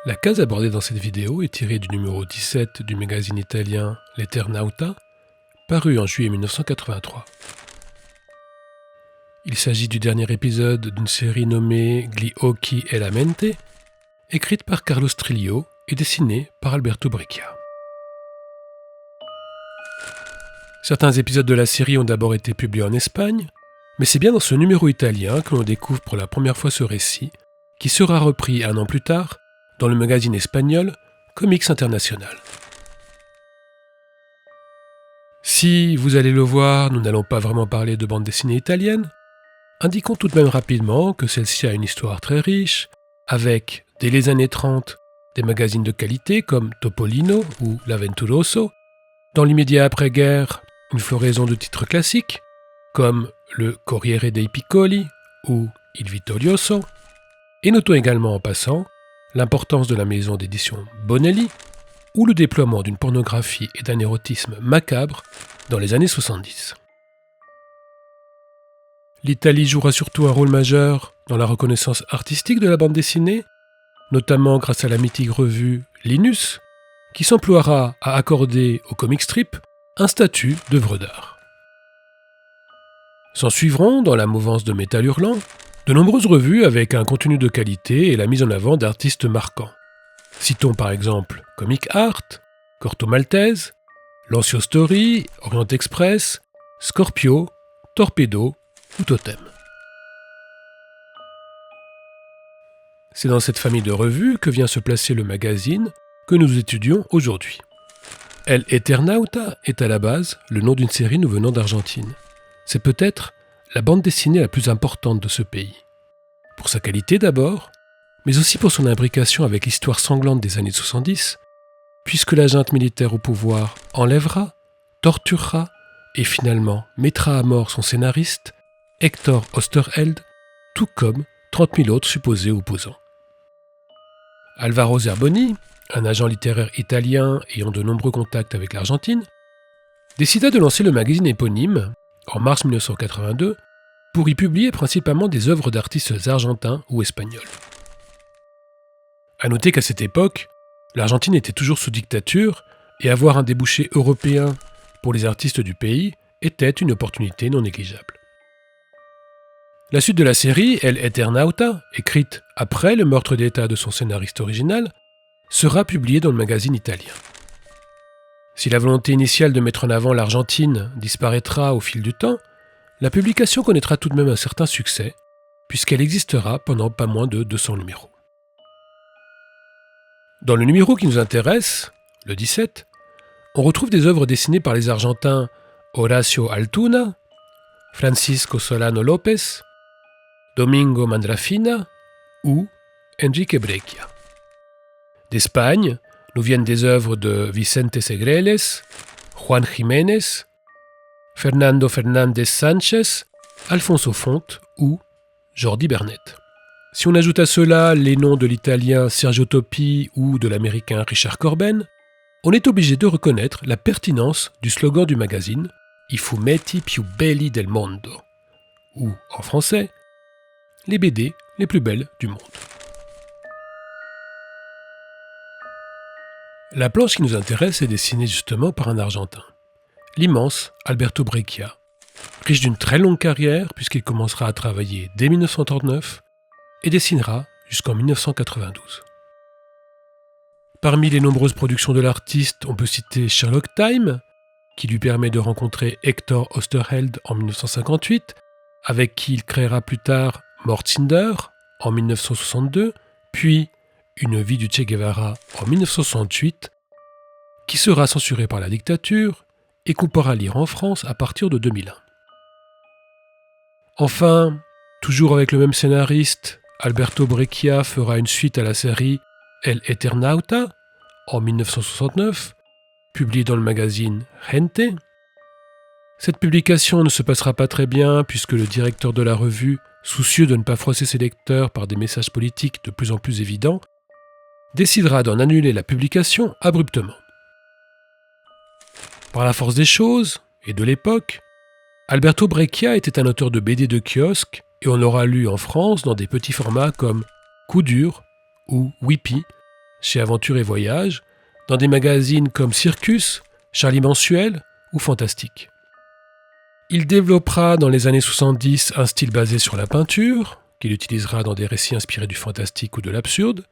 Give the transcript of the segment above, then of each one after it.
La case abordée dans cette vidéo est tirée du numéro 17 du magazine italien L'Eternauta, paru en juillet 1983. Il s'agit du dernier épisode d'une série nommée Gli occhi e la mente, écrite par Carlo Strillo et dessinée par Alberto Breccia. Certains épisodes de la série ont d'abord été publiés en Espagne, mais c'est bien dans ce numéro italien que l'on découvre pour la première fois ce récit, qui sera repris un an plus tard dans le magazine espagnol Comics International. Si vous allez le voir, nous n'allons pas vraiment parler de bande dessinée italienne. Indiquons tout de même rapidement que celle-ci a une histoire très riche, avec, dès les années 30, des magazines de qualité comme Topolino ou L'Aventuroso, dans l'immédiat après-guerre, une floraison de titres classiques, comme le Corriere dei Piccoli ou Il Vittorioso, et notons également en passant l'importance de la maison d'édition Bonelli ou le déploiement d'une pornographie et d'un érotisme macabre dans les années 70. L'Italie jouera surtout un rôle majeur dans la reconnaissance artistique de la bande dessinée, notamment grâce à la mythique revue Linus, qui s'emploiera à accorder au comic strip un statut d'œuvre d'art. S'en suivront, dans la mouvance de Métal Hurlant, de nombreuses revues avec un contenu de qualité et la mise en avant d'artistes marquants. Citons par exemple Comic Art, Corto Maltese, Lancio Story, Orient Express, Scorpio, Torpedo ou Totem. C'est dans cette famille de revues que vient se placer le magazine que nous étudions aujourd'hui. El Eternauta est à la base le nom d'une série nous venant d'Argentine. C'est peut-être la bande dessinée la plus importante de ce pays. Pour sa qualité d'abord, mais aussi pour son imbrication avec l'histoire sanglante des années 70, puisque la junte militaire au pouvoir enlèvera, torturera et finalement mettra à mort son scénariste, Hector Oesterheld, tout comme 30 000 autres supposés opposants. Alvaro Zerboni, un agent littéraire italien ayant de nombreux contacts avec l'Argentine, décida de lancer le magazine éponyme, en mars 1982, pour y publier principalement des œuvres d'artistes argentins ou espagnols. A noter qu'à cette époque, l'Argentine était toujours sous dictature et avoir un débouché européen pour les artistes du pays était une opportunité non négligeable. La suite de la série, El Eternauta, écrite après le meurtre d'État de son scénariste original, sera publiée dans le magazine italien. Si la volonté initiale de mettre en avant l'Argentine disparaîtra au fil du temps, la publication connaîtra tout de même un certain succès, puisqu'elle existera pendant pas moins de 200 numéros. Dans le numéro qui nous intéresse, le 17, on retrouve des œuvres dessinées par les Argentins Horacio Altuna, Francisco Solano López, Domingo Mandrafina ou Enrique Breccia. D'Espagne, nous viennent des œuvres de Vicente Segreles, Juan Jiménez, Fernando Fernández Sánchez, Alfonso Font ou Jordi Bernet. Si on ajoute à cela les noms de l'italien Sergio Topi ou de l'américain Richard Corben, on est obligé de reconnaître la pertinence du slogan du magazine « I fumetti più belli del mondo » ou, en français, « les BD les plus belles du monde ». La planche qui nous intéresse est dessinée justement par un Argentin, l'immense Alberto Breccia, riche d'une très longue carrière puisqu'il commencera à travailler dès 1939 et dessinera jusqu'en 1992. Parmi les nombreuses productions de l'artiste, on peut citer Sherlock Time, qui lui permet de rencontrer Hector Oesterheld en 1958, avec qui il créera plus tard Mordcinder en 1962, puis Une vie du Che Guevara en 1968, qui sera censuré par la dictature et qu'on pourra lire en France à partir de 2001. Enfin, toujours avec le même scénariste, Alberto Breccia fera une suite à la série El Eternauta en 1969, publiée dans le magazine Gente. Cette publication ne se passera pas très bien puisque le directeur de la revue, soucieux de ne pas froisser ses lecteurs par des messages politiques de plus en plus évidents, décidera d'en annuler la publication abruptement. Par la force des choses, et de l'époque, Alberto Breccia était un auteur de BD de kiosque et on l'aura lu en France dans des petits formats comme Coup dur ou Whippy, chez Aventure et Voyage, dans des magazines comme Circus, Charlie Mensuel ou Fantastique. Il développera dans les années 70 un style basé sur la peinture, qu'il utilisera dans des récits inspirés du fantastique ou de l'absurde.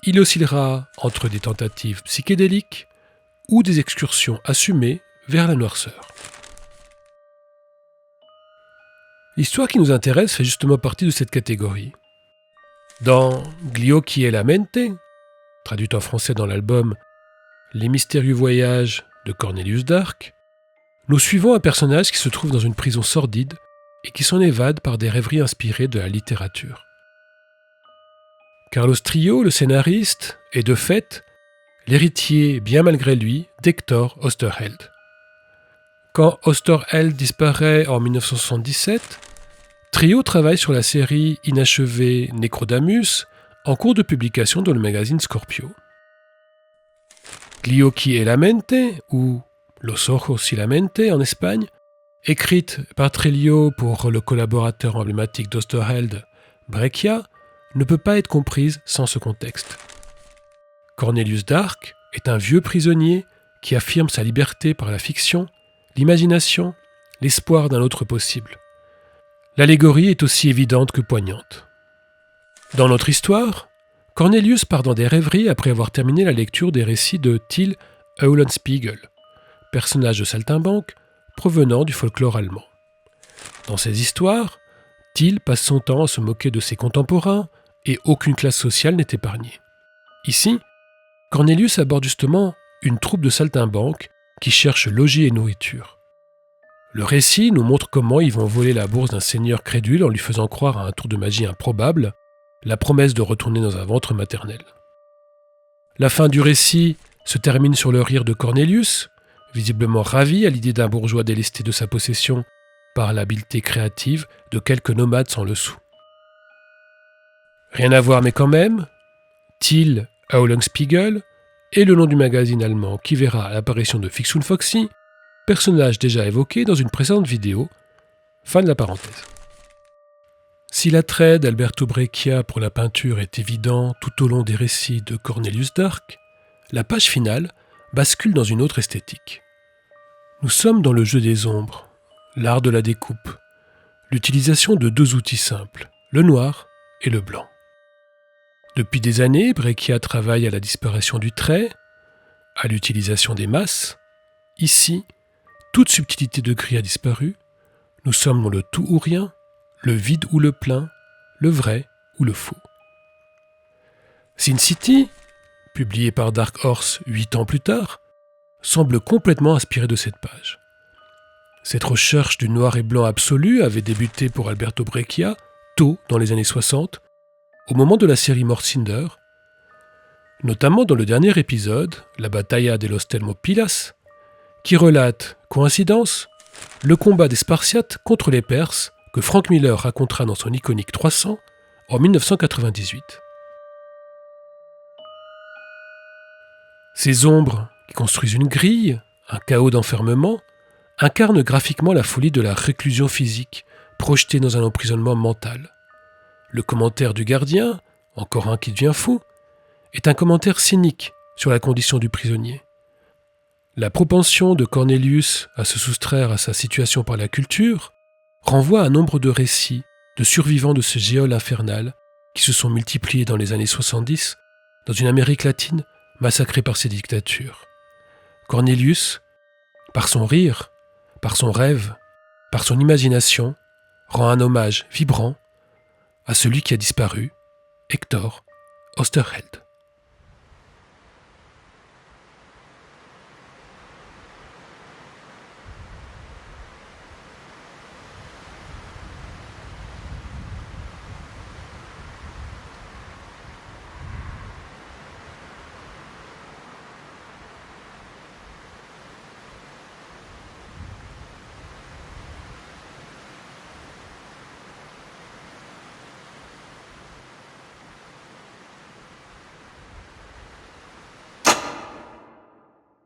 Il oscillera entre des tentatives psychédéliques ou des excursions assumées vers la noirceur. L'histoire qui nous intéresse fait justement partie de cette catégorie. Dans Gli e la mente, traduite en français dans l'album Les mystérieux voyages de Cornelius Dark, nous suivons un personnage qui se trouve dans une prison sordide et qui s'en évade par des rêveries inspirées de la littérature. Carlos Trillo, le scénariste, est de fait l'héritier, bien malgré lui, d'Hector Oesterheld. Quand Oesterheld disparaît en 1977, Trillo travaille sur la série inachevée Necrodamus, en cours de publication dans le magazine Scorpio. Gli e la mente, ou Los ojos y la mente en Espagne, écrite par Trillo pour le collaborateur emblématique d'Oesterheld, Breccia, ne peut pas être comprise sans ce contexte. Cornelius Dark est un vieux prisonnier qui affirme sa liberté par la fiction, l'imagination, l'espoir d'un autre possible. L'allégorie est aussi évidente que poignante. Dans notre histoire, Cornelius part dans des rêveries après avoir terminé la lecture des récits de Till Eulenspiegel, personnage de saltimbanque provenant du folklore allemand. Dans ces histoires, Till passe son temps à se moquer de ses contemporains et aucune classe sociale n'est épargnée. Ici, Cornelius aborde justement une troupe de saltimbanques qui cherchent logis et nourriture. Le récit nous montre comment ils vont voler la bourse d'un seigneur crédule en lui faisant croire à un tour de magie improbable, la promesse de retourner dans un ventre maternel. La fin du récit se termine sur le rire de Cornelius, visiblement ravi à l'idée d'un bourgeois délesté de sa possession par l'habileté créative de quelques nomades sans le sou. Rien à voir mais quand même, Till Eulenspiegel est le nom du magazine allemand qui verra l'apparition de Fix und Foxy, personnage déjà évoqué dans une précédente vidéo. Fin de la parenthèse. Si l'attrait d'Alberto Breccia pour la peinture est évident tout au long des récits de Cornelius Dark, la page finale bascule dans une autre esthétique. Nous sommes dans le jeu des ombres, l'art de la découpe, l'utilisation de deux outils simples, le noir et le blanc. Depuis des années, Breccia travaille à la disparition du trait, à l'utilisation des masses. Ici, toute subtilité de gris a disparu. Nous sommes dans le tout ou rien, le vide ou le plein, le vrai ou le faux. Sin City, publié par Dark Horse 8 ans plus tard, semble complètement inspiré de cette page. Cette recherche du noir et blanc absolu avait débuté pour Alberto Breccia tôt dans les années 60, au moment de la série Morcinder, notamment dans le dernier épisode, la Batalla de los Thermopylas, qui relate, coïncidence, le combat des Spartiates contre les Perses que Frank Miller racontera dans son iconique 300 en 1998. Ces ombres qui construisent une grille, un chaos d'enfermement, incarnent graphiquement la folie de la réclusion physique projetée dans un emprisonnement mental. Le commentaire du gardien, encore un qui devient fou, est un commentaire cynique sur la condition du prisonnier. La propension de Cornelius à se soustraire à sa situation par la culture renvoie à un nombre de récits de survivants de ce géol infernal qui se sont multipliés dans les années 70 dans une Amérique latine massacrée par ses dictatures. Cornelius, par son rire, par son rêve, par son imagination, rend un hommage vibrant à celui qui a disparu, Hector Oesterheld.